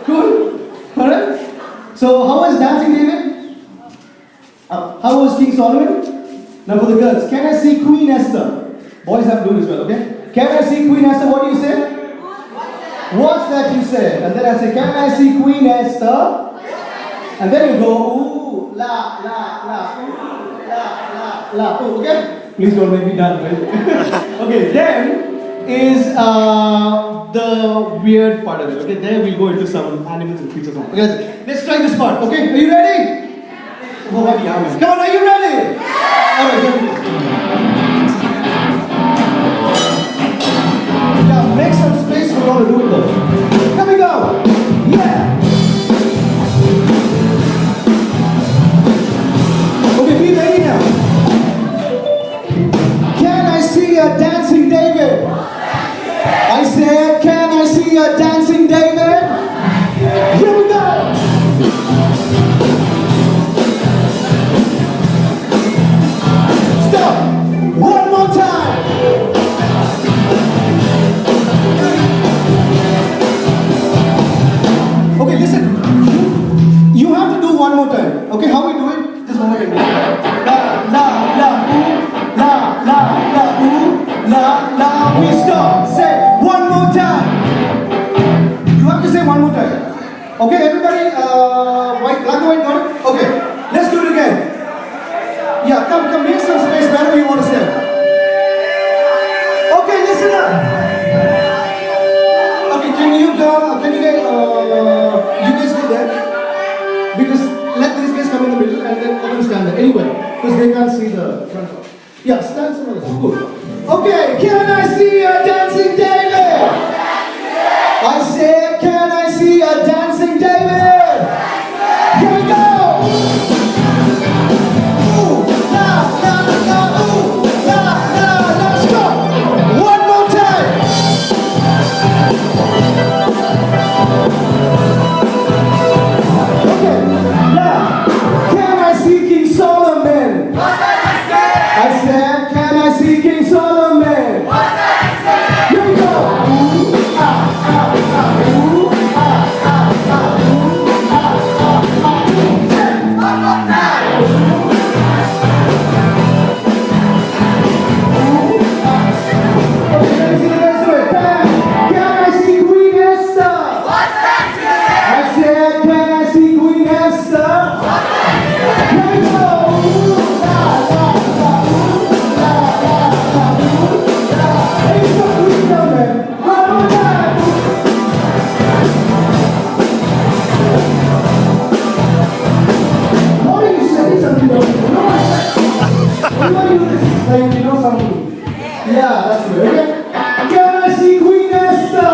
Cool? Alright? So, how was Dancing David? How was King Solomon? Now for the girls, can I see Queen Esther? Boys have to do it as well, okay? Can I see Queen Esther? What do you say? What's that you say? And then I say, can I see Queen Esther? And then you go, ooh, la, la, la, ooh, la, la, la. Oh, okay? Please don't make me dance, right? Okay, then is the weird part of it. Okay, there we'll go into some animals and creatures. Okay, let's try this part. Okay, are you ready? Oh, what are come on, are you ready? Alright, here we go. Yeah, make some space for all to do it though. Here we go. Yeah. Okay, be ready now. Can I see a dancing David? I said, can I see a dancing David? Here we go. Stop. One more time. Okay, listen. You have to do one more time. Okay, how we do it? Just one more time. La, la, la, ooh, la, la, la, ooh, la, la. We stop. Say one more time. You have to say one more time. Okay, everybody, white, black and white, got it? Okay, let's do it again. Yeah, come, make some space wherever you want to stand. Okay, listen up. Okay, can you guys go there? Because let these guys come in the middle and then let them stand there. Anyway, because they can't see the front of. Yeah, stand somewhere else. Good. Okay, can I see a dancing David? I said, can I see a dancing David? Here we go. Ooh, la, la, la, ooh, la, la, la, stop. One more time. Okay, now, can I see King Solomon? I said, can I see King Solomon? Here we go. Ooh, ah, ah, ah, ooh, ah, ah, ah, ooh, ah, ah, ah, ooh. Say, one more time. Ooh, ah. Okay, let me see the rest of it. Can I see Queen Esther? I said, can I see Queen Esther? Here we go. Ooh, la, la, la, ooh, la, la, la, ooh, la. Hey, it's so Queen Solomon. One more time. Why are you saying something else? You know what I said? What do you do this? Like, you know something. Yeah, that's good. Okay? Can I see Queen Esther?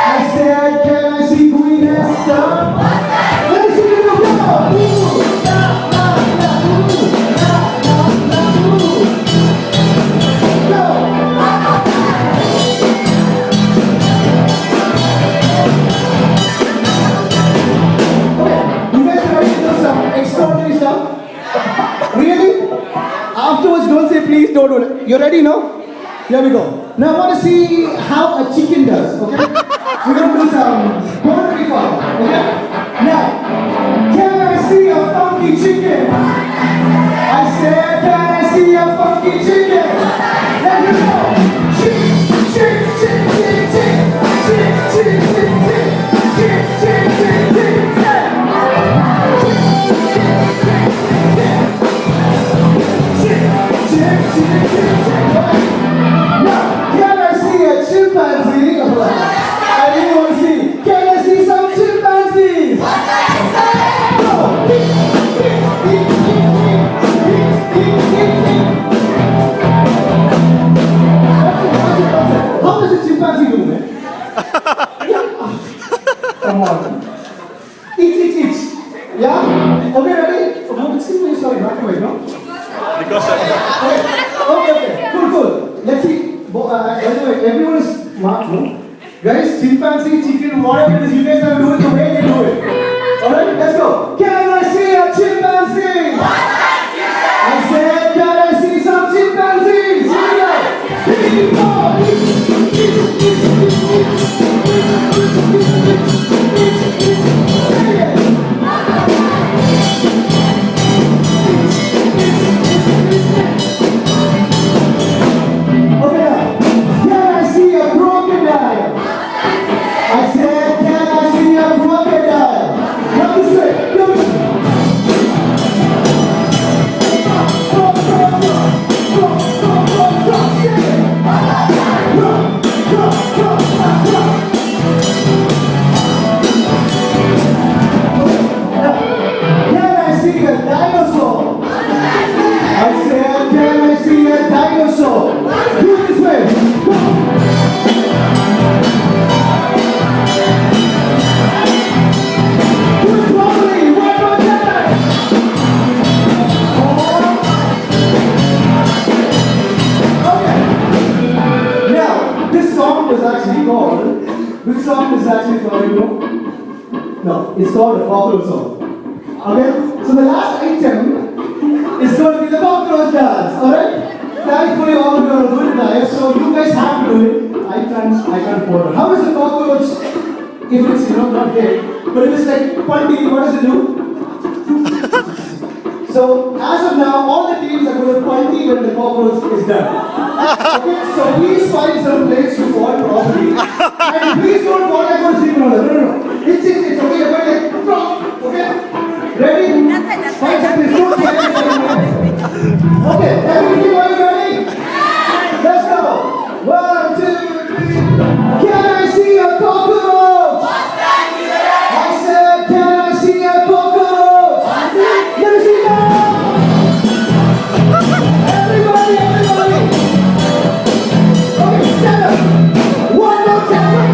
I said, can I see Queen Esther? Let me see you go. Ooh, la, la, la, ooh, la, la, la, ooh. Go. Okay, you guys are ready to do some extraordinary stuff? Really? Afterwards, don't say please, don't do it. You ready, no? Here we go. Now I want to see how a chicken does, okay? We're going to do some poetry fun, okay? Now, can I see a funky chicken? I said, can I see a funky chicken? Let me go. Chick, chick, chick, chick, chick, chick, chick, chick, chick, chick, chick, chick, chick, now, can I see a chimpanzee? I didn't want to see. Can I see some chimpanzees? How does a chimpanzee do, man? Come on. Eat. Yeah? Okay, ready? Oh, it's simply sorry, not quite, no? Okay. Cool. Let's see. Anyway, everyone is smart, no? Guys, chimpanzee, chicken, whatever it is, you guys have to do it the way they do it. Alright, let's go. Can I see a chimpanzee? I said, can I see some chimpanzees? Here we go. This song is actually called, which song is actually called, you know? No, it's called a cockroach song. Okay? So the last item is going to be the cockroach dance, alright? Thankfully all of you are good guys, so you guys have to do it. I can't follow. How is the cockroach if it's, you know, not dead? But if it's like punty, what does it do? So as of now, all the teams are going to punty when the cockroach is done. Okay, so please find some place to fall properly. And please don't fall like a sleep. No. It's okay, you're going like drop. Okay? Ready? Find some place. Don't fall. Okay, everybody, are you ready? Let's go. 1, 2, 3. Can I see a cockroach? I said, can I see a cockroach? Let me see that. Everybody. Okay, stand up. One more time.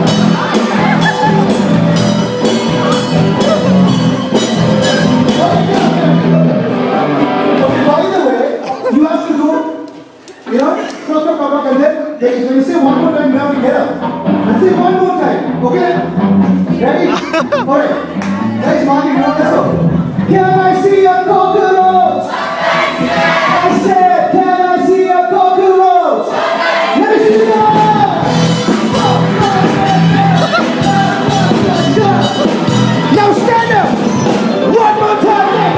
Okay, by the way, you have to do, you know, talk, and then when you say one more time, you have to get up. And say one more time, okay? Ready? Alright. Guys, Marty, let's go. Can I see a cockroach? I said, can I see a cockroach? Let me see that! Now stand up! One more time!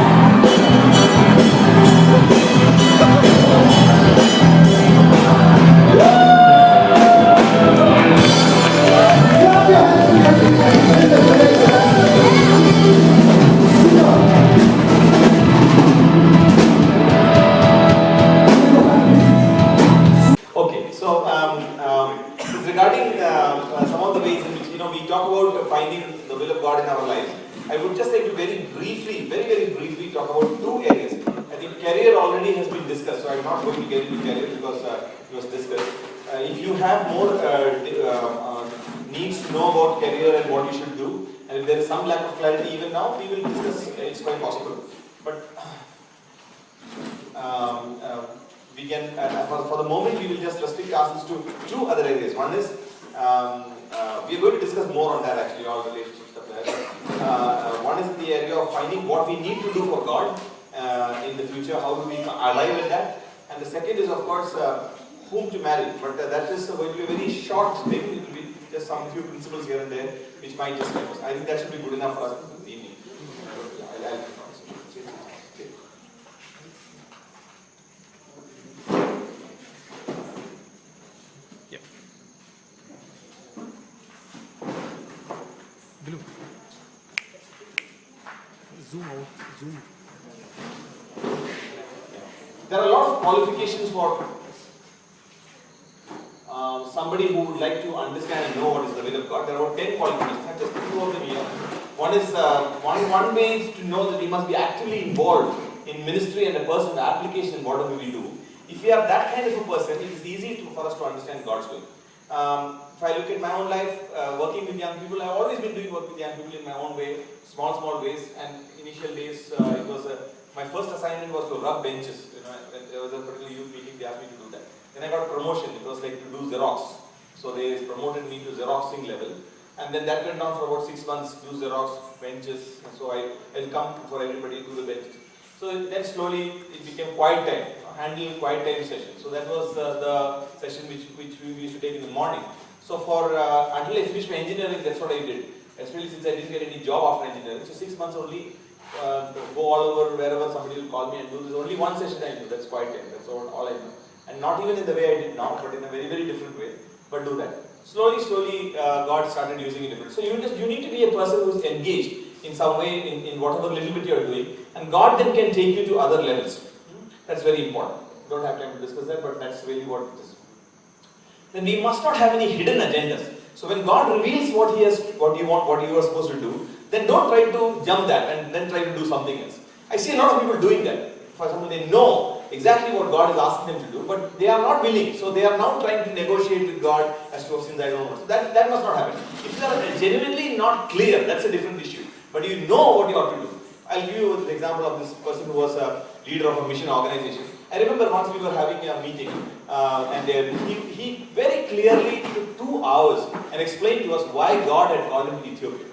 Clap your hands. Okay, so regarding some of the ways in which we talk about finding the will of God in our lives, I would just like to very briefly talk about two areas. I think career already has been discussed, so I'm not going to get into career because it was discussed. If you have more needs to know about career and what you should do, and if there is some lack of clarity even now, we will discuss. It's quite possible, but. We can, for the moment, we will just restrict ourselves to two other areas. One is, we are going to discuss more on that actually, all relationship stuff there. One is the area of finding what we need to do for God in the future, how do we arrive at that. And the second is, of course, whom to marry. But that is going to be a very short thing. It will be just some few principles here and there, which might just help us. I think that should be good enough for us this evening. Zoom. There are a lot of qualifications for somebody who would like to understand and know what is the will of God. There are about 10 qualifications. I have just two of them here. One is one way is to know that we must be actively involved in ministry and a personal application in whatever we do. If we are that kind of a person, it is easy for us to understand God's will. If I look at my own life, working with young people, I've always been doing work with young people in my own way, small ways. And initial days, it was my first assignment was to rub benches. When there was a particular youth meeting, they asked me to do that. Then I got a promotion. It was like to do Xerox. So they promoted me to Xeroxing level. And then that went on for about 6 months, do Xerox, benches. So I'll come for everybody to do the benches. So then slowly it became quiet time, handling quiet time session. So that was the session which we used to take in the morning. So until I finished my engineering, that's what I did. Especially since I didn't get any job after engineering. So 6 months only, go all over wherever somebody will call me and do this. Only one session I do, that's quiet time. That's all I do. And not even in the way I did now, but in a very different way. But do that. Slowly, God started using it different. So you need to be a person who is engaged in some way in whatever little bit you are doing, and God then can take you to other levels. That's very important. We don't have time to discuss that, but that's really what it is. Then we must not have any hidden agendas. So when God reveals what you are supposed to do, then don't try to jump that and then try to do something else. I see a lot of people doing that. For example, they know exactly what God is asking them to do, but they are not willing. So they are now trying to negotiate with God as to since I don't know. So that must not happen. If you are genuinely not clear, that's a different issue. But you know what you ought to do. I'll give you the example of this person who was a leader of a mission organization. I remember once we were having a meeting and he very clearly took 2 hours and explained to us why God had called him to Ethiopia.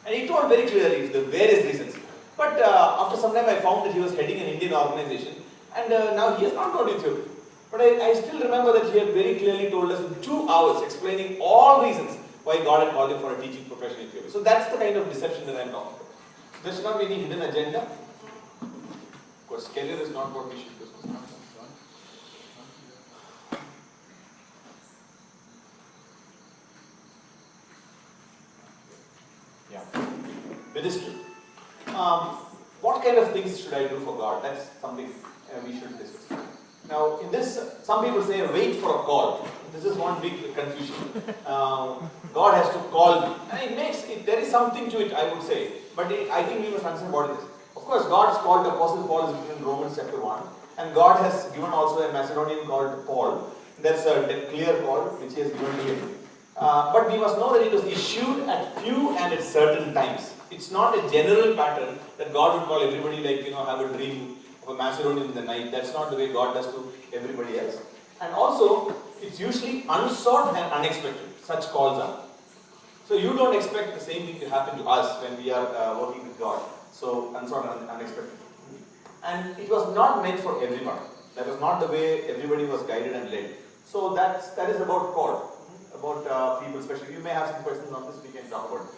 And he told very clearly the various reasons. But after some time I found that he was heading an Indian organization and now he has not gone to Ethiopia. But I still remember that he had very clearly told us in 2 hours explaining all reasons why God had called him for a teaching profession in Ethiopia. So that's the kind of deception that I am talking about. There should not be any hidden agenda. Of course, career is not what we should discuss. Yeah. Ministry. What kind of things should I do for God? That's something we should discuss. Now, in this, some people say, wait for a call. This is one big confusion. God has to call me. And there is something to it, I would say. But I think we must understand what it is. Of course, God has called the Apostle Paul is written in Romans chapter 1. And God has given also a Macedonian called Paul. That's a clear call which he has given to him. But we must know that it was issued at few and at certain times. It's not a general pattern that God would call everybody like, have a dream of a Macedonian in the night. That's not the way God does to everybody else. And also, it's usually unsought and unexpected. Such calls are. So you don't expect the same thing to happen to us when we are working with God. So unsought and unexpected. And it was not meant for everyone. That was not the way everybody was guided and led. So that is about call. About people especially. You may have some questions on this, we can talk about it.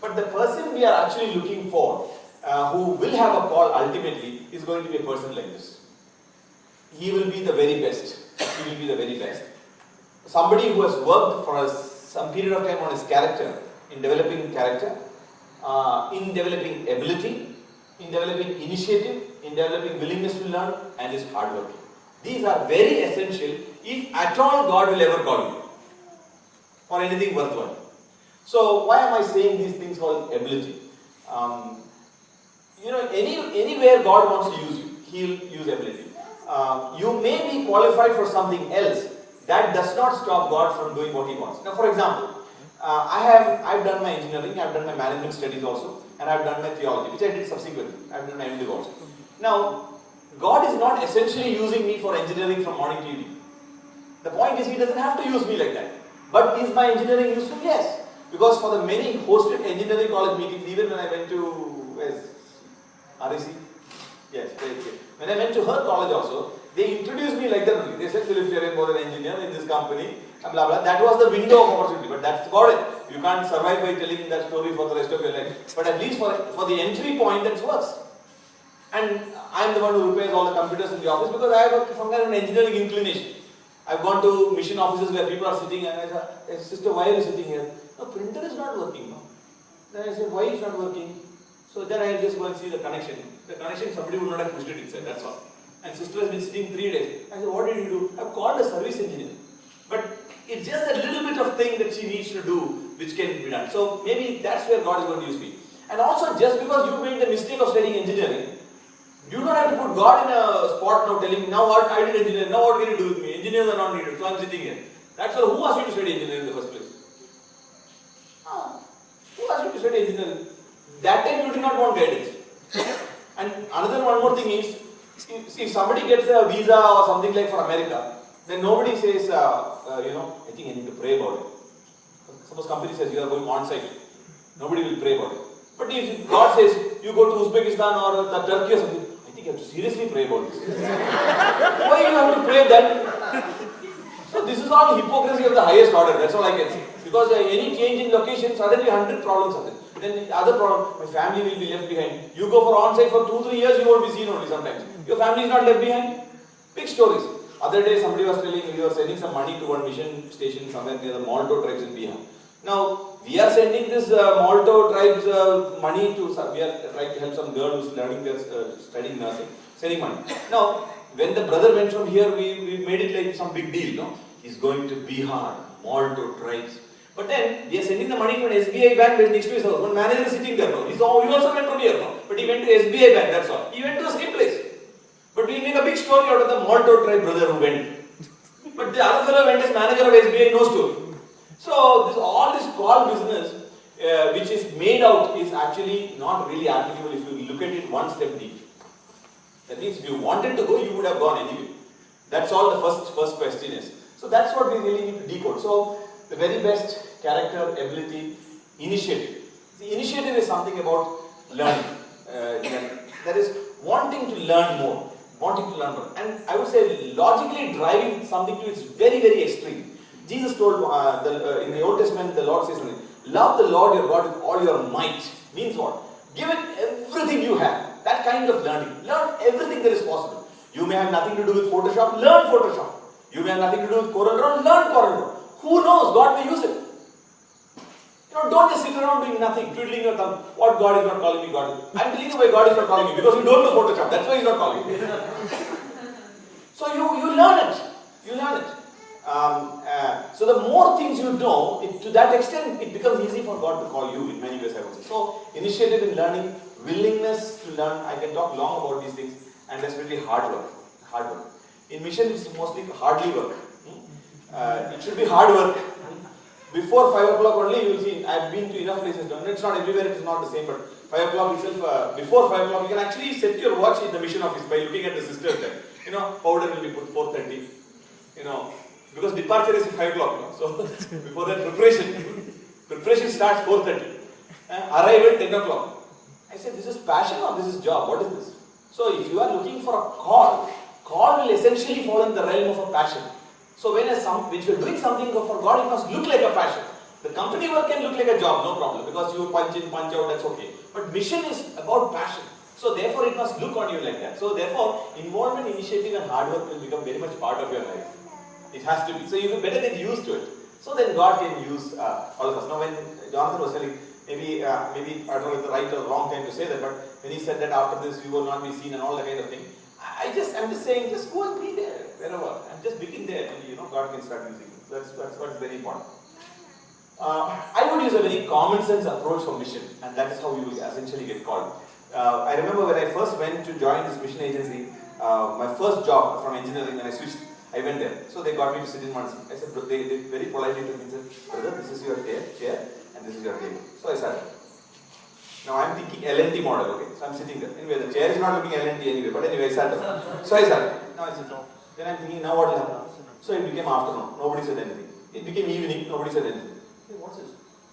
But the person we are actually looking for, who will have a call ultimately, is going to be a person like this. He will be the very best. He will be the very best. Somebody who has worked for some period of time on his character, in developing character, in developing ability, in developing initiative, in developing willingness to learn, and is hardworking. These are very essential if at all God will ever call you for anything worthwhile. So why am I saying these things called ability? Anywhere God wants to use you, He'll use ability. You may be qualified for something else. That does not stop God from doing what He wants. Now, for example, I've done my engineering, I've done my management studies also, and I've done my theology, which I did subsequently. I've done my MDiv also. Now, God is not essentially using me for engineering from morning to evening. The point is, He doesn't have to use me like that. But is my engineering useful? Yes. Because for the many hosted engineering college meetings, even when I went to RAC, yes, when I went to her college also, they introduced me like that only. They said, Philip, you are an engineer in this company, blah, blah. That was the window of opportunity, but that's got it. You can't survive by telling that story for the rest of your life. But at least for the entry point, that works. And I'm the one who repairs all the computers in the office because I have some kind of an engineering inclination. I've gone to mission offices where people are sitting and I said, sister, why are you sitting here? No, printer is not working. No. Then I said, why is it not working? So then I'll just go and see the connection. The connection, somebody would not have pushed it inside, that's all. And sister has been sitting 3 days. I said, what did you do? I've called a service engineer. But it's just a little bit of thing that she needs to do which can be done. So maybe that's where God is going to use me. And also, just because you made the mistake of studying engineering, you don't have to put God in a spot now telling, now what I did engineering, now what can you do with me? Engineers are not needed, so I'm sitting here. That's all. Who asked you to study engineering in the first place? Who asked you to study engineering? That time you did not want guidance. And one more thing is, if somebody gets a visa or something like for America, then nobody says, I think I need to pray about it. Suppose company says you are going on site, nobody will pray about it. But if God says you go to Uzbekistan or Turkey or something, I think you have to seriously pray about this. Why you have to pray then? So this is all hypocrisy of the highest order, that's all I can say. Because any change in location, suddenly 100 problems are there. Then the other problem, my family will be left behind. You go for on-site for 2-3 years, you won't be seen only sometimes. Your family is not left behind. Big stories. Other day somebody was telling me, we were sending some money to one mission station somewhere near the Malto tribes in Bihar. Now, we are sending this Malto tribes money to, we are trying to help some girl who's learning their studying nursing, sending money. Now, when the brother went from here, we made it like some big deal, no? He's going to Bihar, Malto tribes. But then, we are sending the money to an SBI bank based next to his house. One manager is sitting there, no? He also went from here, no? But he went to SBI bank, that's all. He went to the same place. But we make a big story out of the Malto tribe brother who went. But the other fellow went as manager of SBI, no story. So, all this call business, which is made out, is actually not really applicable if you look at it one step deep. That means if you wanted to go, you would have gone anyway. That's all the first question is. So that's what we really need to decode. So the very best character, ability, initiative. The initiative is something about learning. That is wanting to learn more. Wanting to learn more. And I would say logically driving something to its very, very extreme. Jesus told in the Old Testament, the Lord says something. Love the Lord your God with all your might. Means what? Give it everything you have. That kind of learning. Learn everything that is possible. You may have nothing to do with Photoshop. Learn Photoshop. You may have nothing to do with CorelDRAW. Learn CorelDRAW. Who knows? God may use it. Don't just sit around doing nothing, twiddling your thumb. What God is not calling me, God. I'm telling you why God is not calling you, because you don't know Photoshop. That's why He's not calling you. So you learn it. You learn it. So the more things you know, to that extent, it becomes easy for God to call you in many ways, I would say. So initiative in learning, willingness to learn. I can talk long about these things, and that's really hard work. Hard work. In mission, it's mostly hardly work. It should be hard work. Before 5 o'clock only, you will see, I've been to enough places, it's not everywhere, it's not the same, but 5 o'clock itself, before 5 o'clock, you can actually set your watch in the mission office by looking at the sisters there. Powder will be put 4:30, because departure is 5 o'clock, so before that preparation starts 4:30, arrival 10 o'clock. I said, this is passion or this is job, what is this? So if you are looking for a call will essentially fall in the realm of a passion. So when you're doing something for God, it must look like a passion. The company work can look like a job, no problem, because you punch in, punch out, that's okay. But mission is about passion. So therefore it must look on you like that. So therefore, involvement, initiative and hard work will become very much part of your life. It has to be. So you better get used to it. So then God can use all of us. Now when Jonathan was telling, maybe I don't know if it's the right or wrong time to say that, but when he said that after this you will not be seen and all that kind of thing, I'm just saying, just go and be there, wherever, and just begin there till God can start using it. That's what's very important. I would use a very common sense approach for mission, and that is how you will essentially get called. I remember when I first went to join this mission agency, my first job from engineering, when I switched, I went there. So they got me to sit in one seat. I said, they very politely to me said, brother, this is your chair, and this is your table. So I sat. Now I'm thinking L&T model, okay. So I'm sitting there. Anyway, the chair is not looking L&T anyway, but anyway, I sat down. So I sat. Now I sit down. Then I'm thinking, now what will happen? So it became afternoon. Nobody said anything. It became evening. Nobody said anything. Hey, what's this?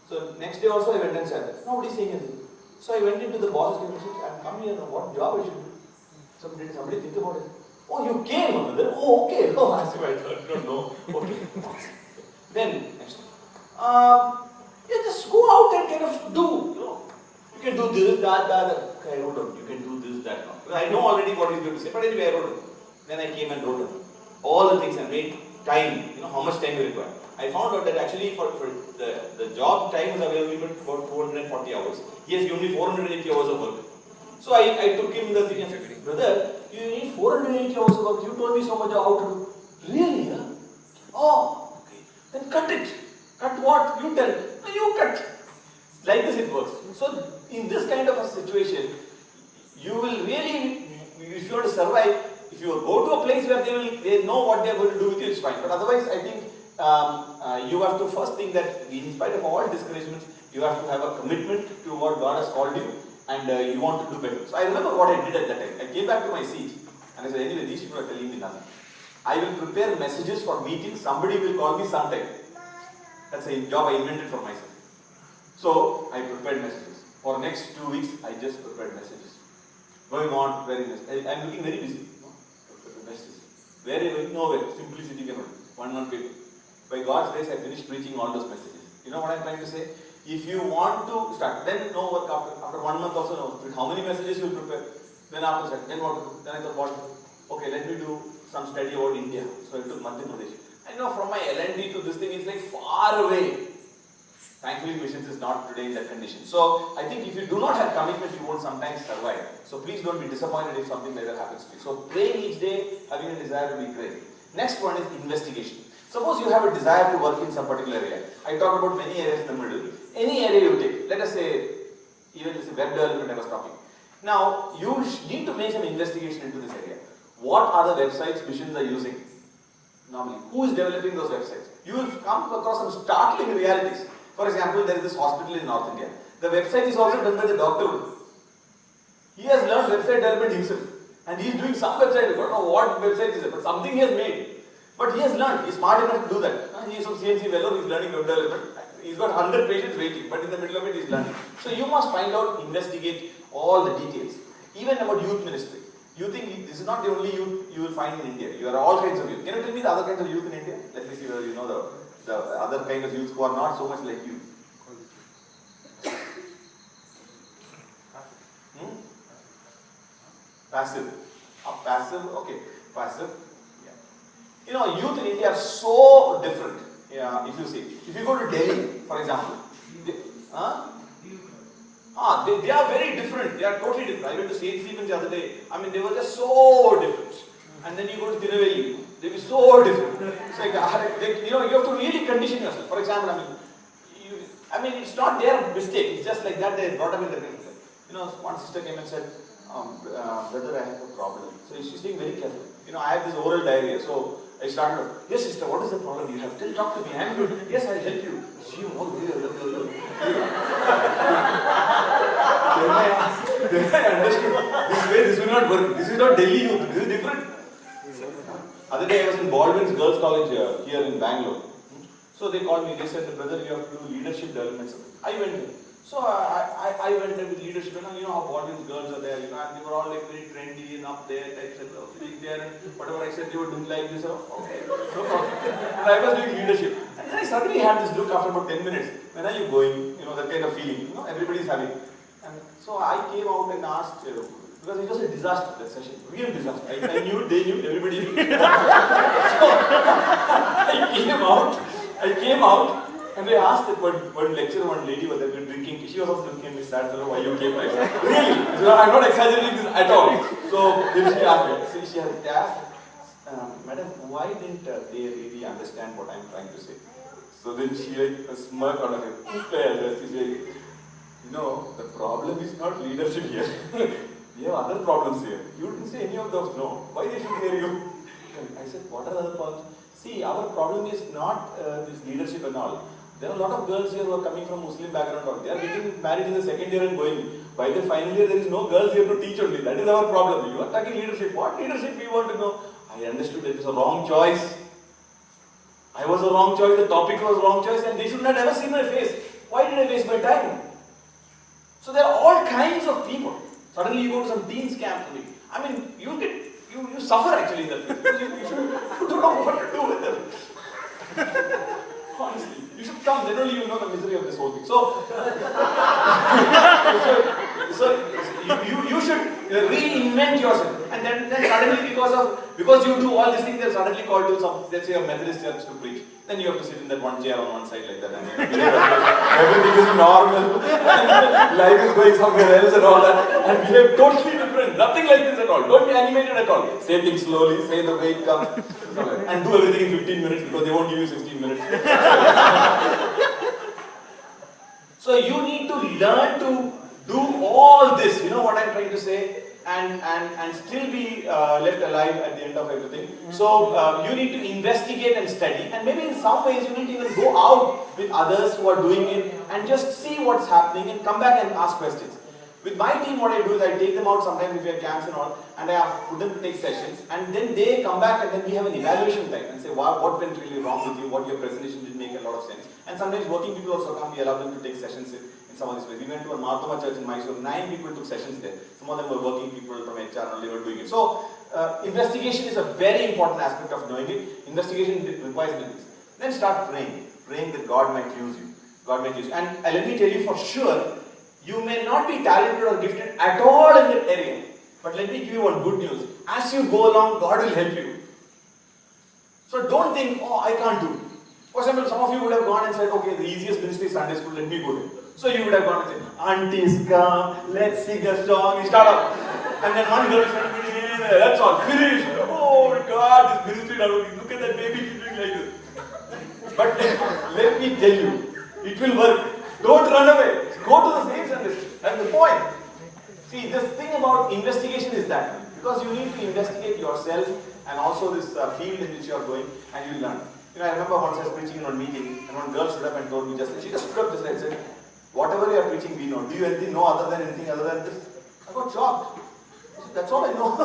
So next day also I went and sat there. Nobody saying anything. So I went into the boss's and said, I'm come here now. What job I should do? Somebody think about it. Oh, you came, brother. Oh, okay. Oh, I don't know. Okay. Then next time. Just go out and kind of do. You can do this, that. Okay, I wrote down. You can do this, that. I know already what he's going to say, but anyway, I wrote down. Then I came and wrote down all the things and made time. How much time you require. I found out that actually for the job time is available for 240 hours. He has given me 480 hours of work. So I took him the thing and said, brother, you need 480 hours of work. You told me so much how to do. Really? Huh? Oh, okay. Then cut it. Cut what? You tell. No, you cut. Like this it works. So in this kind of a situation, you will really, if you want to survive, if you go to a place where they know what they are going to do with you, it's fine. But otherwise, I think you have to first think that in spite of all discouragements, you have to have a commitment to what God has called you, and you want to do better. So I remember what I did at that time. I came back to my seat and I said, anyway, these people are telling me nothing. I will prepare messages for meetings. Somebody will call me sometime. That's a job I invented for myself. So I prepared messages. For next 2 weeks, I just prepared messages. Going on very nice. I'm looking very busy. Messages. Wherever, nowhere. Simplicity came out. One paper. By God's grace, I finished preaching all those messages. You know what I'm trying to say? If you want to start, then no work after 1 month also no. How many messages you will prepare? Then after that, then what to do? Then I thought, what to do? Okay, let me do some study about India. So I took Madhya Pradesh. I know from my L&D to this thing, it's like far away. Thankfully, missions is not today in that condition. So, I think if you do not have commitment, you won't sometimes survive. So, please don't be disappointed if something like that happens to you. So, praying each day, having a desire will be great. Next one is investigation. Suppose you have a desire to work in some particular area. I talked about many areas in the middle. Any area you take, let us say, even let's say web development I was talking. Now, you need to make some investigation into this area. What are the websites missions are using? Normally, who is developing those websites? You will come across some startling realities. For example, there is this hospital in North India. The website is also done by the doctor. He has learned website development himself. And he's doing some website, I don't know what website is it, but something he has made. But he has learned, he's smart enough to do that. He's from CNC Vellore, he's learning web development. He's got 100 patients waiting, but in the middle of it he's learning. So you must find out, investigate all the details. Even about youth ministry. You think this is not the only youth you will find in India. You are all kinds of youth. Can you tell me the other kinds of youth in India? Let me see whether you know the other kind of youth who are not so much like you. Passive. Passive, okay. Passive. Yeah. You know, youth in India are so different. Yeah, if you see. If you go to Delhi, for example. They are very different. They are totally different. I went to St. Stephen's the other day. I mean, they were just so different. And then you go to Tiruveli, they were so different. It's like, you know, you have to really condition yourself. For example, it's not their mistake. It's just like that they brought up in the country. You know, one sister came and said, brother, I have a problem. So she's being very careful. You know, I have this oral diarrhea. So I started off, yes sister, what is the problem you have? Tell, talk to me, I am good. Yes, I'll help you. She Then I understood, this will not work. This is not Delhi youth, this is different. Other day I was in Baldwin's Girls College here in Bangalore. So they called me, they said, brother, you have to do leadership development. I went there. So I went there with leadership, you know how Baldwin's girls are there, you know, and they were all like very trendy and up there, types of sitting there, and whatever I said, they were doing like this, okay, no problem. And I was doing leadership. And then I suddenly had this look after about 10 minutes, when are you going, you know, that kind of feeling, you know, everybody's having. And so I came out and asked, because it was a disaster, that session, real disaster. I knew, they knew, everybody knew. So I came out. And they asked that one lecturer, one lady was there drinking. She was also looking at me sad, fellow, why you came like that? Really? I'm not exaggerating this at all. So then she asked me, she had asked, madam, why didn't they really understand what I'm trying to say? So then she like a smirk out of her. She said, you know, the problem is not leadership here. We have other problems here. You didn't say any of those, no. Why they should hear you? I said, what are the other problems? See, our problem is not this leadership and all. There are a lot of girls here who are coming from Muslim background. They are getting married in the second year and going. By the final year, there is no girls here to teach only. That is our problem. You are talking leadership. What leadership we want to know? I understood it was a wrong choice. I was a wrong choice. The topic was a wrong choice, and they should not ever see my face. Why did I waste my time? So there are all kinds of people. Suddenly you go to some teens camp. I mean, you suffer actually in that place. You don't know what to do with them. Honestly, you should come, then only you know the misery of this whole thing. So you should reinvent yourself. And then suddenly because you do all these things, they're suddenly called to some, let's say, a Methodist church to preach. Then you have to sit in that one chair on one side like that, and everything is normal, life is going somewhere else and all that, and behave totally different. Nothing like this at all. Don't be animated at all. Say things slowly, say the way it comes, and do everything in 15 minutes because they won't give you 16 minutes. So you need to learn to do all this, you know what I'm trying to say, and still be left alive at the end of everything. So you need to investigate and study, and maybe in some ways you need to even go out with others who are doing it and just see what's happening and come back and ask questions. With my team, what I do is I take them out sometimes if we have camps and all, and I put them to take sessions, and then they come back and then we have an evaluation time and say, wow, what went really wrong with you, what your presentation didn't make a lot of sense. And sometimes working people also come, we allow them to take sessions in some of these places. We went to a Marthoma church in Mysore, 9 people took sessions there. Some of them were working people from HR and they were doing it. So, investigation is a very important aspect of knowing it. Investigation requires this. Then start praying that God might use you. God might use you. And let me tell you for sure, you may not be talented or gifted at all in that area. But let me give you one good news. As you go along, God will help you. So don't think, oh, I can't do it. For example, some of you would have gone and said, okay, the easiest ministry is Sunday school, let me go there. So you would have gone and said, aunties come, let's sing a song, you start up. And then one girl said, that's all, finished. Oh God, this ministry, look at that baby, she's doing like this. But let me tell you, it will work. Don't run away. Go to the same Sunday school. That's the point. See, this thing about investigation is that. Because you need to investigate yourself and also this field in which you are going, and you learn. You know, I remember once I was preaching in one meeting, and one girl stood up and told me she just stood up just and said, whatever you are preaching, we know. Do you know other than anything other than this? I got shocked. I said, that's all I know.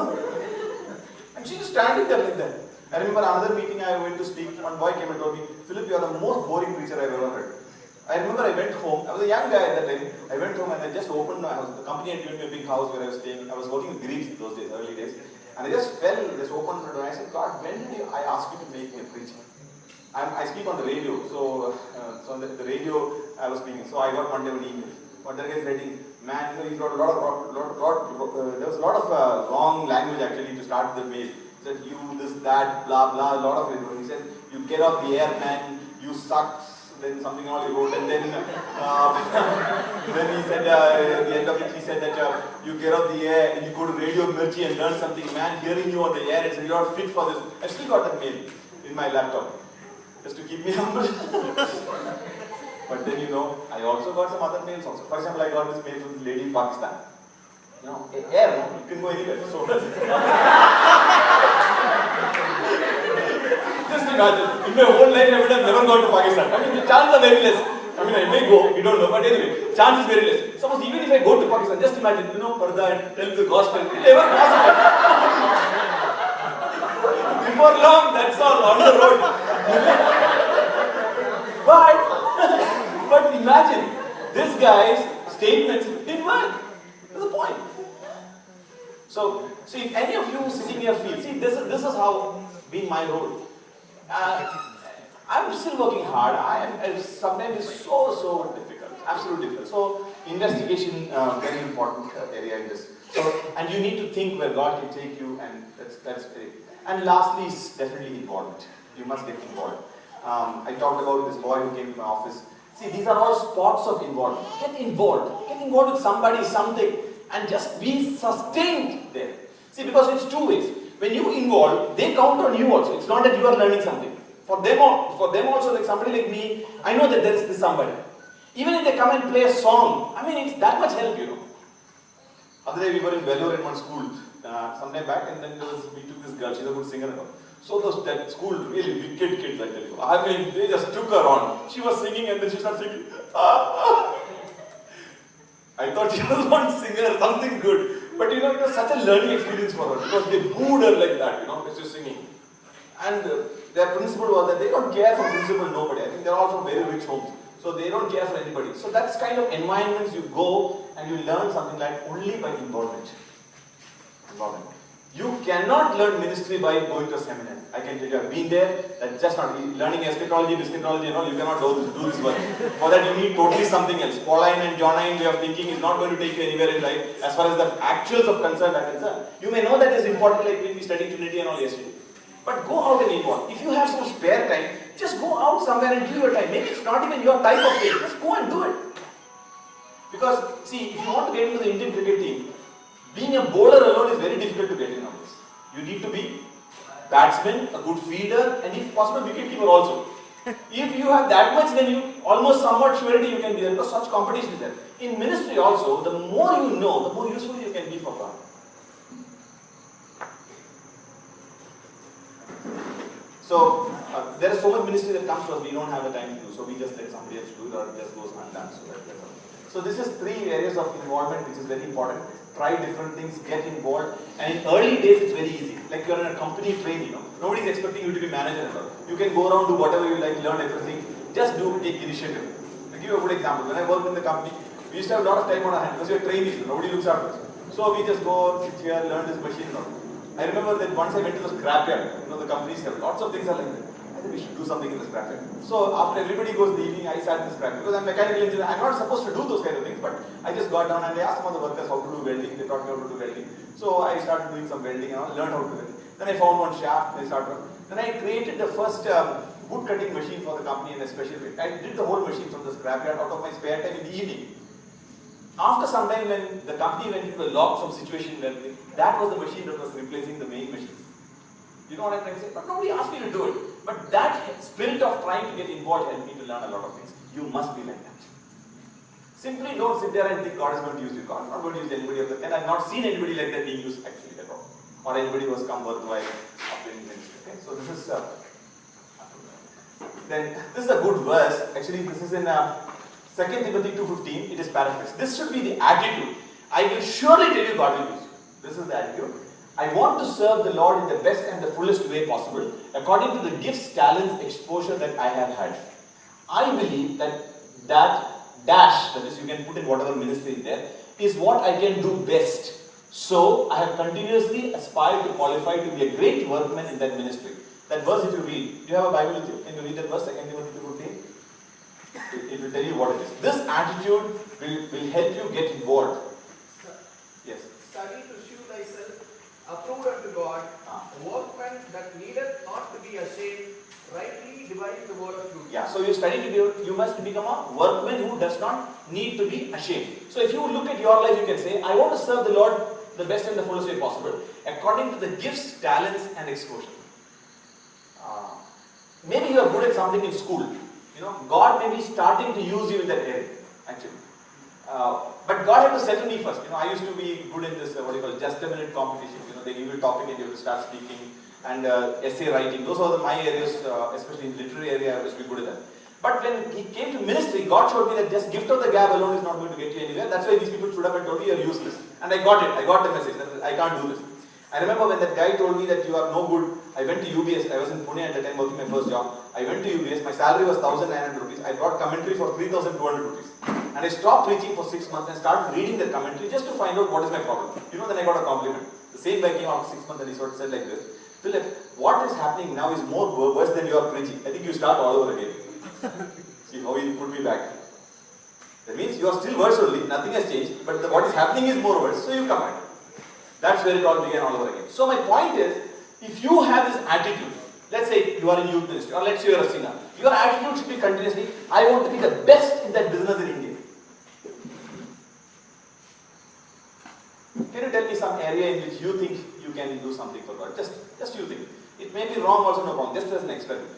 And she's standing there like that. I remember another meeting I went to speak, one boy came and told me, Philip, you are the most boring preacher I've ever heard. I remember I went home, I was a young guy at that time, I went home and I just opened my house. The company had given me a big house where I was staying. I was working with Greece in those days, early days. And I just opened the door and I said, God, when did I ask you to make me a preacher? I speak on the radio, so on the radio I was speaking. So I got one day an email. One day is writing, man, you got a lot of, there was a lot of wrong language actually to start the mail. He said, you, this, that, blah, blah, a lot of it. He said, you get off the air, man, you suck. Then something else he wrote, and then then he said, at the end of it, he said that you get off the air and you go to Radio Mirchi and learn something. Man, hearing you on the air, it's, you're not fit for this. I still got that mail in my laptop, just to keep me humble. But then, you know, I also got some other mails also. For example, I got this mail from this lady in Pakistan. You know, air, no? You can go anywhere. So, just imagine, in my whole life I would have never gone to Pakistan. I mean, the chances are very less. I mean, I may go, you don't know, but anyway, chance is very less. Suppose even if I go to Pakistan, just imagine, you know, Parda and tell the gospel, it's never possible. Before long, that's all, on the road. But imagine, this guy's statements didn't work. That's the point. So, if any of you sitting here feel, see, this is how been my role. I'm still working hard. Sometimes it's so difficult, absolutely difficult. So investigation, very important area in this. So, and you need to think where God can take you, and that's very. And lastly, is definitely involvement. You must get involved. I talked about this boy who came to my office. See, these are all spots of involvement. Get involved. Get involved with somebody, something, and just be sustained there. See, because it's two ways. When you involve, they count on you also. It's not that you are learning something. For them also, like somebody like me, I know that there is this somebody. Even if they come and play a song, I mean, it's that much help, you know. Other day we were in Vellore in one school, sometime back, and then we took this girl, she's a good singer. So that school, really wicked kids, I tell you. I mean, they just took her on. She was singing and then she started singing. I thought she was one singer, something good. But you know, it was such a learning experience for her because they booed her like that, you know, just singing. And their principle was that they don't care for principle nobody. I think they're all from very rich homes. So they don't care for anybody. So that's kind of environments you go and you learn something like only by involvement. You cannot learn ministry by going to a seminar. I can tell you, I've been there. That's just not learning eschatology, eschatology, you know, you cannot do this work. For that you need totally something else. Pauline and Johnine way of thinking is not going to take you anywhere in life as far as the actuals of concern are concerned. You may know that is important, like when we studied Trinity and all yesterday. But go out and involve. If you have some spare time, just go out somewhere and give your time. Maybe it's not even your type of thing. Just go and do it. Because, see, if you want to get into the Indian cricket team, being a bowler alone is very difficult to get in on this. You need to be batsman, a good fielder, and if possible, wicketkeeper also. If you have that much, then you almost somewhat surety you can be there because such competition is there. In ministry also, the more you know, the more useful you can be for God. So, there is so much ministry that comes to us, we don't have the time to do, so we just let somebody else do it or it just goes undone. So this is 3 areas of involvement which is very important. Try different things, get involved, and in early days it's very easy. Like you're in a company training, you know. Nobody is expecting you to be manager and all. You can go around, do whatever you like, learn everything. Just take initiative. I'll give you a good example. When I worked in the company, we used to have a lot of time on our hands because we are trainees, nobody looks after us. So we just go, sit here, learn this machine and all. I remember that once I went to the scrapyard, you know, the companies have lots of things are like that. I said we should do something in the scrapyard. So after everybody goes in the evening, I sat in the scrapyard because I'm a mechanical engineer. I'm not supposed to do those kind of things, but I just got down and I asked some of the workers how to do welding. They taught me how to do welding. So I started doing some welding and I learned how to do it. Then I found one shaft. Then I created the first wood cutting machine for the company in a special way. I did the whole machine from the scrapyard out of my spare time in the evening. After some time, when the company went into a locked situation, that was the machine that was replacing the main machine. You know what I'm trying to say? But nobody asked me to do it. But that spirit of trying to get involved helped me to learn a lot of things. You must be like that. Simply don't sit there and think God is going to use you. God is not going to use anybody of that. And I've not seen anybody like that being used actually at all. Or anybody who has come worthwhile after in ministry. Okay? So this is a good verse. Actually, this is in 2 Timothy 2:15. It is paraphrased. This should be the attitude. I will surely tell you God will use you. This is the attitude. I want to serve the Lord in the best and the fullest way possible, according to the gifts, talents, exposure that I have had. I believe that dash, that is, you can put in whatever ministry is there, is what I can do best. So, I have continuously aspired to qualify to be a great workman in that ministry. That verse, if you read, do you have a Bible with you? Can you read that verse, 2 Timothy 2:15? It will tell you what it is. This attitude will help you get involved. Yes. Study to shew thyself approved unto God, a workman that needeth not to be ashamed, rightly dividing the word of truth. Yeah, so you study to be, you must become a workman who does not need to be ashamed. So if you look at your life, you can say, I want to serve the Lord the best and the fullest way possible, according to the gifts, talents, and exposure. Maybe you are good at something in school. You know, God may be starting to use you in that area, actually. But God had to settle me first. You know, I used to be good in this, just a minute competition. You know, they give you a topic and you have to start speaking, and essay writing. Those are my areas, especially in literary area, I was good at that. But when he came to ministry, God showed me that just gift of the gab alone is not going to get you anywhere. That's why these people stood up and told me you are useless. And I got it. I got the message that I can't do this. I remember when that guy told me that you are no good. I went to UBS. I was in Pune at the time working my first job. I went to UBS. My salary was 1,900 rupees. I brought commentary for 3,200 rupees. And I stopped preaching for 6 months and started reading the commentary just to find out what is my problem. You know, then I got a compliment. The same guy came after 6 months and he sort of said like this, Philip, what is happening now is more worse than you are preaching. I think you start all over again. See how he put me back. That means you are still worse only, nothing has changed, but what is happening is more worse, so you come back. That's where it all began all over again. So my point is, if you have this attitude, let's say you are in youth ministry, or let's say you are a singer, your attitude should be continuously, I want to be the best in that business in India. Can you tell me some area in which you think you can do something for God? Just you think. It may be wrong also, no problem, just as an experiment.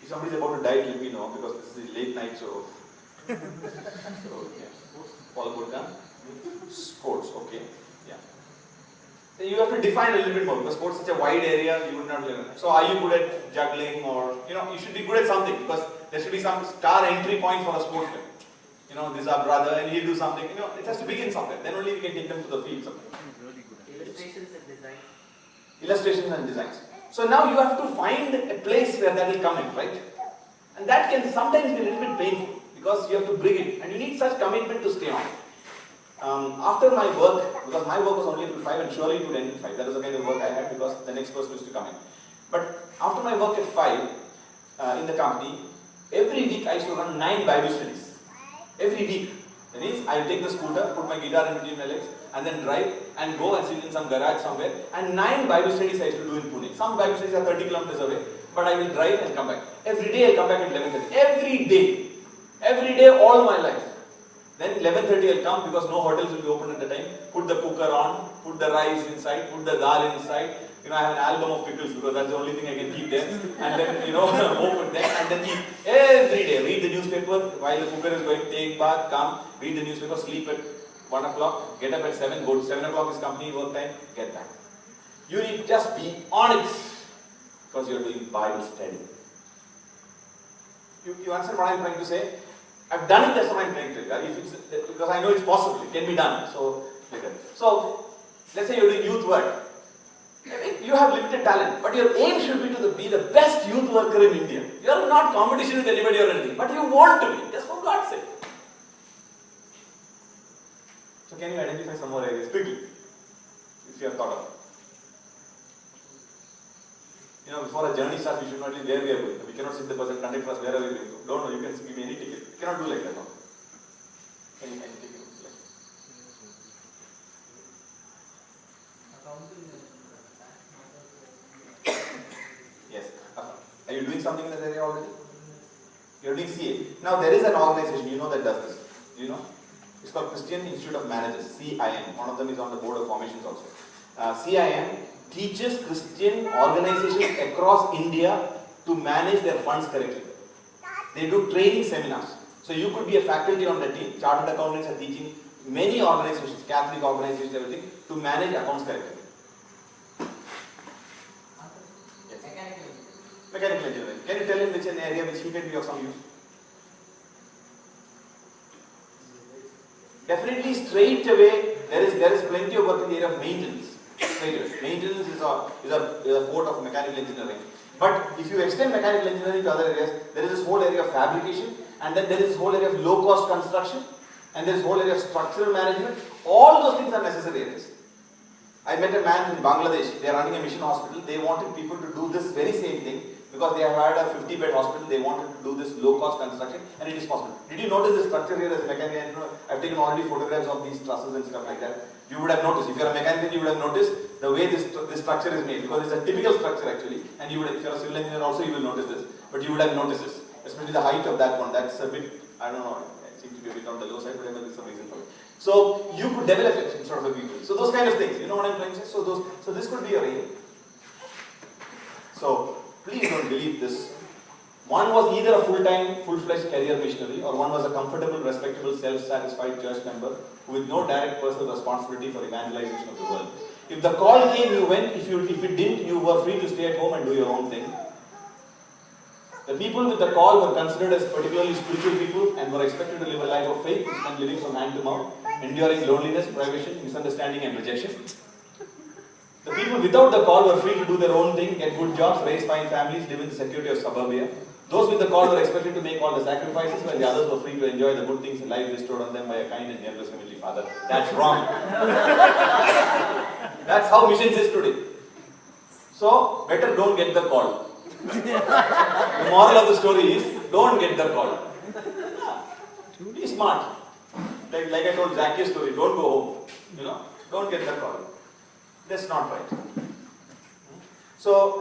If somebody is about to die, let me know, because this is late night, so yeah. Follow Burkan. Sports, okay. Yeah. Then you have to define a little bit more, because sports is such a wide area, you would not learn. So are you good at juggling, or you should be good at something, because there should be some star entry point for a sportsman. This is our brother and he'll do something. It has to begin somewhere. Then only we can take them to the field somewhere. Illustrations and design. Illustrations and designs. So now you have to find a place where that will come in, right? And that can sometimes be a little bit painful, because you have to bring it, and you need such commitment to stay on. After my work, because my work was only until 5 and surely it would end at 5. That was the kind of work I had, because the next person used to come in. But after my work at 5 in the company, every week I used to run 9 Bible studies. Every week. That means I take the scooter, put my guitar in between my legs, and then drive and go and sit in some garage somewhere. And 9 Bible studies I used to do in Pune. Some Bible studies are 30 kilometers away, but I will drive and come back. Every day I'll come back at 11:30. Every day. Every day, all my life. Then 11:30 I'll come, because no hotels will be open at the time. Put the cooker on, put the rice inside, put the dal inside. I have an album of pickles, because that's the only thing I can keep there. And then, open them and then eat every day. Read the newspaper while the cooker is going, take bath, come, read the newspaper, sleep at 1 o'clock, get up at 7, go to 7 o'clock is company work time, get back. You need just be on it, because you are doing Bible study. You understand what I am trying to say? I've done it, that's what I am trying to say. Because I know it's possible, it can be done. So let's say you're doing youth work. You have limited talent, but your aim should be to be the best youth worker in India. You are not competition with anybody or anything, but you want to be, just for God's sake. So can you identify some more areas quickly, if you have thought of it? Before a journey starts, we should not be where we are going. We cannot sit the person, conduct us, where are we going? Don't know, you can give me any ticket. You cannot do like that. No? Any ticket. Yes. Are you doing something in that area already? You are doing CA. Now there is an organization, that does this. Do you know? It's called Christian Institute of Managers, CIM. One of them is on the board of formations also. CIM teaches Christian organizations across India to manage their funds correctly. They do training seminars. So you could be a faculty on the team. Chartered accountants are teaching many organizations, Catholic organizations, everything, to manage accounts correctly. Mechanical engineering. Can you tell him which an area which he can be of some use? Definitely straight away There is plenty of work in the area of maintenance. Maintenance is a fort of mechanical engineering. But if you extend mechanical engineering to other areas, there is this whole area of fabrication, and then there is this whole area of low-cost construction, and there is whole area of structural management. All those things are necessary areas. I met a man in Bangladesh. They are running a mission hospital. They wanted people to do this very same thing because they have had a 50-bed hospital. They wanted to do this low-cost construction, and it is possible. Did you notice the structure here as a mechanical engineer? I've taken already photographs of these trusses and stuff like that. You would have noticed. If you are a mechanical, you would have noticed the way this structure is made, because it's a typical structure actually. And you would, if you are a civil engineer also, you will notice this. But you would have noticed this, especially the height of that one. That's a bit, I don't know. It seems to be a bit on the low side, but there will be some reason for it. So you could develop it in sort of a big way. So those kind of things, you know what I'm trying to say? So this could be your aim. So please don't believe this. One was either a full-time, full-fledged career missionary, or one was a comfortable, respectable, self-satisfied church member with no direct personal responsibility for evangelization of the world. If the call came, you went. If it didn't, you were free to stay at home and do your own thing. The people with the call were considered as particularly spiritual people and were expected to live a life of faith, which meant living from hand to mouth, enduring loneliness, privation, misunderstanding and rejection. The people without the call were free to do their own thing, get good jobs, raise fine families, live in the security of suburbia. Those with the call were expected to make all the sacrifices, while the others were free to enjoy the good things in life bestowed on them by a kind and generous Heavenly Father. That's wrong. That's how missions is today. So, better don't get the call. The moral of the story is, don't get the call. Be smart. Like I told Zacchaeus' story, don't go home. Don't get the call. That's not right. So,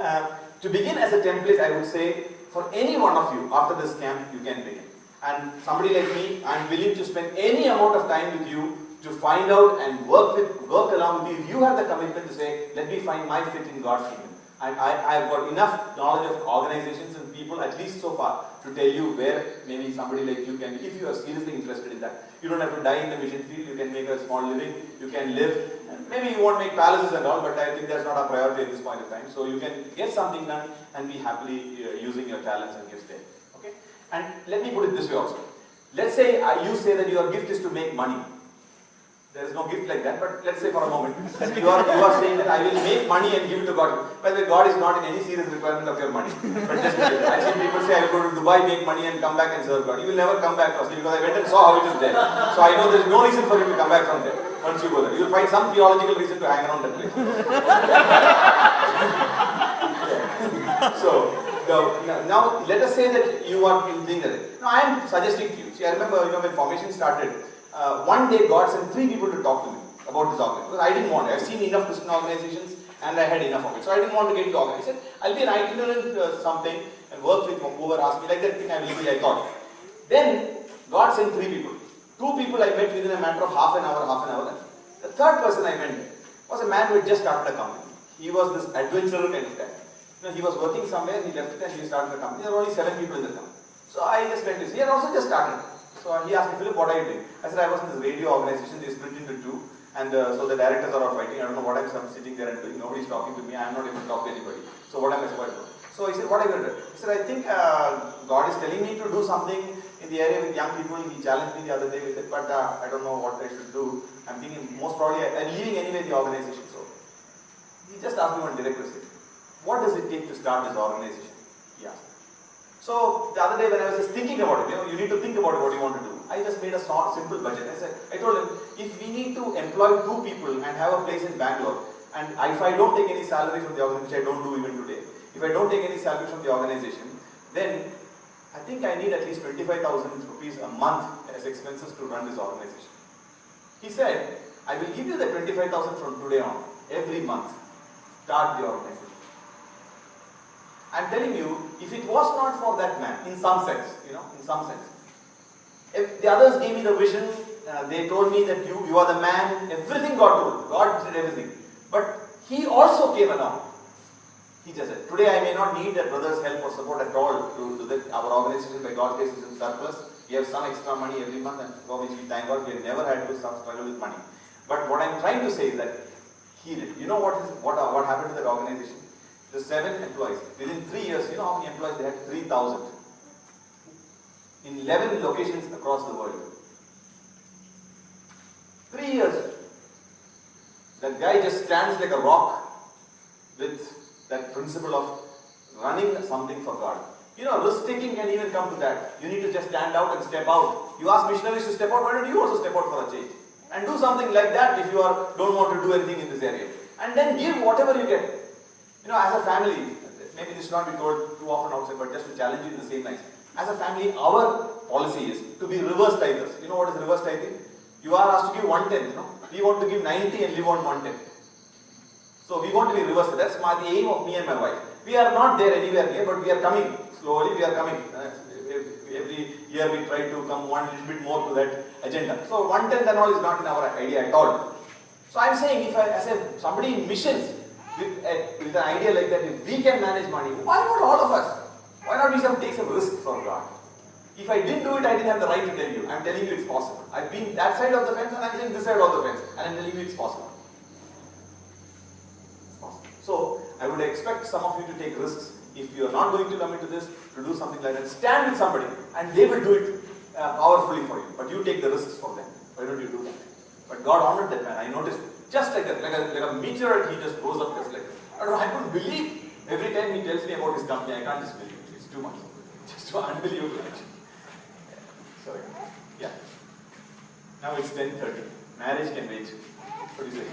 to begin as a template, I would say, for any one of you, after this camp, you can begin. And somebody like me, I'm willing to spend any amount of time with you to find out and work along with you. If you have the commitment to say, let me find my fit in God's kingdom. And I've got enough knowledge of organizations and people, at least so far, to tell you where maybe somebody like you can be. If you are seriously interested in that, you don't have to die in the mission field. You can make a small living. You can live. And maybe you won't make palaces and all, but I think that's not a priority at this point in time. So you can get something done and be happily using your talents and gifts there. Okay? And let me put it this way also. Let's say you say that your gift is to make money. There is no gift like that, but let's say for a moment that you are saying that I will make money and give it to God. By the way, God is not in any serious requirement of your money. But just I've seen people say I will go to Dubai, make money and come back and serve God. You will never come back firstly because I went and saw how it is there. So I know there is no reason for you to come back from there once you go there. You will find some theological reason to hang around that place. So now let us say that you are doing that. Now I am suggesting to you. See, I remember when formation started. One day God sent 3 people to talk to me about this organization. Because I didn't want it. I've seen enough Christian organizations and I had enough of it. So I didn't want to get into organization. I said, I'll be an itinerant something and work with whoever asked me. Like that thing I will be, I thought. Then God sent 3 people. 2 people I met within a matter of half an hour. The third person I met was a man who had just started a company. He was this adventurer kind of guy. He was working somewhere, he left it and he started a company. There were only 7 people in the company. So I just went to see. He had also just started. So he asked me, Philip, what are you doing? I said, I was in this radio organization, they split into 2. And so the directors are all fighting. I don't know what I'm sitting there and doing. Nobody's talking to me. I'm not able to talk to anybody. So what am I supposed to do? So he said, what are you going to do? He said, I think God is telling me to do something in the area with young people. He challenged me the other day with it, but I don't know what I should do. I'm thinking most probably I'm leaving anyway the organization. So he just asked me one direct question. What does it take to start this organization? He asked. So the other day when I was just thinking about it, you need to think about what you want to do. I just made a simple budget. I told him, if we need to employ 2 people and have a place in Bangalore, and if I don't take any salary from the organization, which I don't do even today, if I don't take any salary from the organization, then I think I need at least 25,000 rupees a month as expenses to run this organization. He said, I will give you the 25,000 from today on, every month. Start the organization. I'm telling you, if it was not for that man, in some sense, if the others gave me the vision, they told me that you are the man, everything God told, God did everything. But he also came along. He just said, today I may not need a brother's help or support at all to that our organization by God's grace is in surplus. We have some extra money every month and for which we thank God. We have never had to struggle with money. But what I'm trying to say is that he did. You know what happened to that organization? The 7 employees, within 3 years, you know how many employees they had? 3,000. In 11 locations across the world. 3 years. That guy just stands like a rock with that principle of running something for God. You know, risk taking can even come to that. You need to just stand out and step out. You ask missionaries to step out, why don't you also step out for a change? And do something like that if you don't want to do anything in this area. And then give whatever you get. You know, as a family, maybe this should not be told too often outside, but just to challenge you in the same lines. As a family, our policy is to be reverse tithers. You know what is reverse tithing? You are asked to give 1/10, you know. We want to give 90 and live on 1/10. So we want to be reverse. That's the aim of me and my wife. We are not there anywhere near, but we are coming. Slowly we are coming. Every year we try to come one little bit more to that agenda. So 1/10 and all is not in our idea at all. So I am saying, if I, as somebody in missions, with an idea like that, if we can manage money, why not all of us? Why not we take some risk for God? If I didn't do it, I didn't have the right to tell you. I am telling you it's possible. I've been that side of the fence and I'm saying this side of the fence. And I'm telling you it's possible. It's possible. So I would expect some of you to take risks. If you are not going to commit to this, to do something like that, stand with somebody and they will do it powerfully for you. But you take the risks for them. Why don't you do that? But God honored that man. I noticed just like that, like a meteorite, he just goes up just like that. I couldn't believe every time he tells me about his company. I can't just believe it. It's too much. Just too unbelievable actually. Sorry. Yeah. Now it's 10:30. Marriage can wait. What do you say?